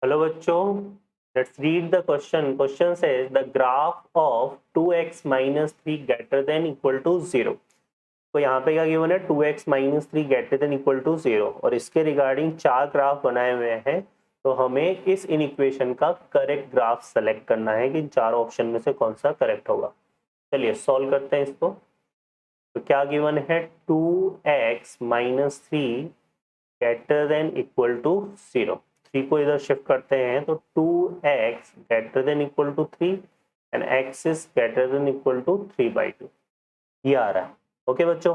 Hello बच्चों, let's read the question. Question says the graph of 2x minus three greater than equal to 0। तो यहाँ पे क्या given है, 2x minus three greater than equal to 0 और इसके regarding चार ग्राफ बनाए हुए हैं। तो हमें इस इन इक्वेशन का करेक्ट ग्राफ सेलेक्ट करना है कि इन चारों ऑप्शन में से कौन सा करेक्ट होगा। चलिए सॉल्व करते हैं इसको। तो क्या गिवन है, 2x minus three greater than equal to 0। 3 को इधर शिफ्ट करते हैं तो 2x greater than equal to 3 and x is greater than equal to 3/2 ये आ रहा है। ओके बच्चों,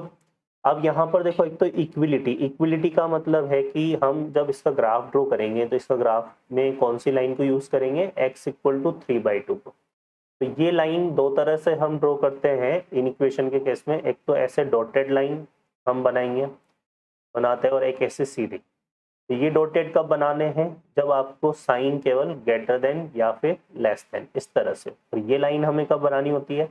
अब यहाँ पर देखो, एक तो इक्विलिटी का मतलब है कि हम जब इसका ग्राफ ड्रॉ करेंगे तो इसका ग्राफ में कौन सी लाइन को यूज करेंगे, x इक्वल टू 3/2 को। तो ये लाइन दो तरह से हम ड्रॉ करते हैं इन इक्वेशन के केस में। एक तो ऐसे डॉटेड लाइन हम बनाते हैं और एक ऐसे सीधी। तो ये डॉटेड कब बनाने हैं, जब आपको साइन केवल ग्रेटर देन या फिर लेस देन इस तरह से। और ये लाइन हमें कब बनानी होती है,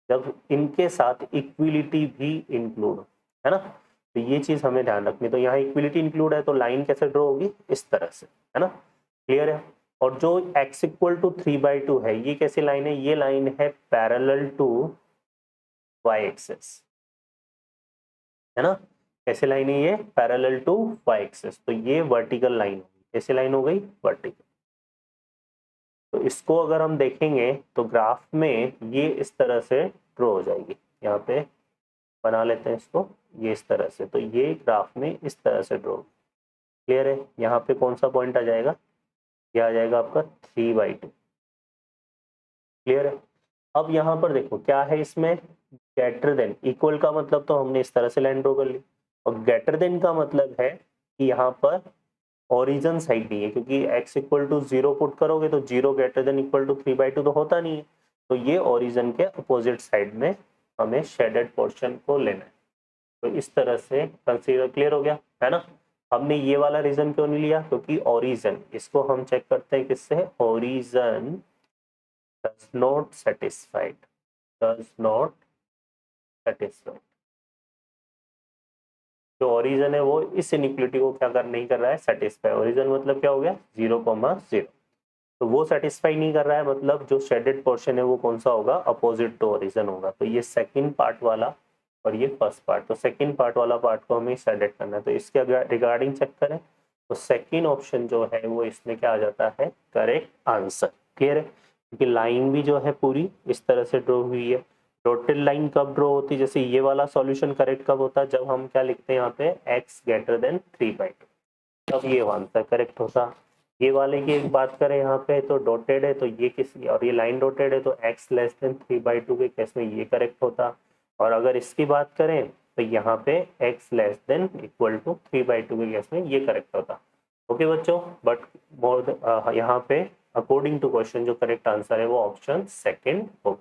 जब इनके साथ इक्विलिटी भी इंक्लूड है ना। तो ये चीज हमें ध्यान रखनी। तो यहाँ इक्विलिटी इंक्लूड है तो लाइन कैसे ड्रॉ होगी, इस तरह से, है ना। क्लियर है। और जो x इक्वल टू 3/2 है, ये कैसी लाइन है, ये लाइन है पैरेलल टू y एक्सिस, है ना। कैसे लाइन है ये, पैरेलल टू y एक्सिस। तो ये वर्टिकल लाइन होगी। कैसी लाइन हो गई, वर्टिकल। तो इसको अगर हम देखेंगे तो ग्राफ में ये इस तरह से ड्रॉ हो जाएगी। यहाँ पे बना लेते हैं इसको, ये इस तरह से। तो ये ग्राफ में इस तरह से ड्रॉ। क्लियर है। यहाँ पे कौन सा पॉइंट आ जाएगा, ये आ जाएगा आपका 3/2। क्लियर है। अब यहाँ पर देखो क्या है इसमें, ग्रेटर देन। इक्वल का मतलब तो हमने इस तरह से लाइन ड्रॉ कर ली, और ग्रेटर देन का मतलब है कि यहाँ पर ओरिजिन साइड नहीं है, क्योंकि x इक्वल टू 0 पुट करोगे तो 0 ग्रेटर देन इक्वल टू 3/2 तो होता नहीं है। तो ये ओरिजिन के अपोजिट साइड में हमें शेडेड पोर्शन को लेना है। तो इस तरह से कंसीडर। क्लियर हो गया है ना। हमने ये वाला रीजन क्यों नहीं लिया, क्योंकि ओरिजिन, इसको हम चेक करते हैं किससे, origin does not satisfied, does not satisfied। जो ओरिजिन है वो इस इनइक्वालिटी को क्या कर नहीं कर रहा है, सेटिस्फाई। ओरिजिन मतलब क्या हो गया, 0,0। तो वो सेटिस्फाई नहीं कर रहा है, मतलब जो शेडेड पोर्शन है वो कौन सा होगा, अपोजिट टू ओरिजिन होगा। तो ये सेकंड पार्ट वाला और ये फर्स्ट पार्ट। तो सेकंड पार्ट वाला पार्ट को हमें शेडेड करना है। तो इसके रिगार्डिंग चेक करें तो सेकंड ऑप्शन जो है वो इसमें क्या आ जाता है, करेक्ट आंसर। क्लियर है। क्योंकि लाइन भी जो है पूरी इस तरह से ड्रॉ हुई है। डॉटेड लाइन कब ड्रॉ होती है, जैसे ये वाला सॉल्यूशन करेक्ट कब होता है, जब हम क्या लिखते हैं यहाँ पे, x ग्रेटर देन 3/2, तब ये आंसर करेक्ट होता। ये वाले की एक बात करें यहाँ पे, तो डॉटेड है तो ये किसी, और ये लाइन डॉटेड है तो x लेस देन 3/2 के केस में ये करेक्ट होता। और अगर इसकी बात करें तो यहाँ पे x less than equal to 3/2 के केस में ये करेक्ट होता। ओके बच्चों, बट मोर यहाँ पे अकॉर्डिंग टू क्वेश्चन जो करेक्ट आंसर है वो ऑप्शन सेकेंड होगा।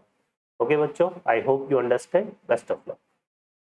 ओके बच्चों, I hope you understand. Best of luck.